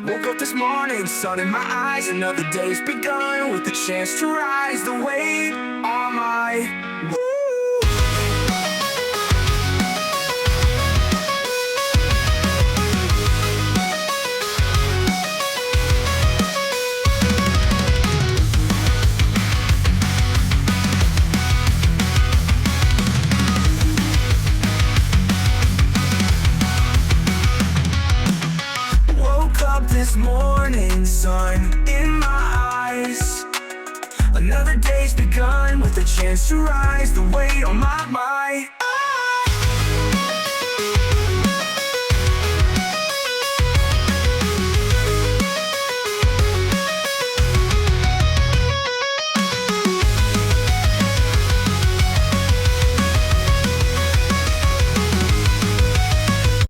Woke up this morning, sun in my eyes. Another day's begun with the chance to rise. The weight on my this morning, sun in my eyes. Another day's begun with a chance to rise. The weight on my mind.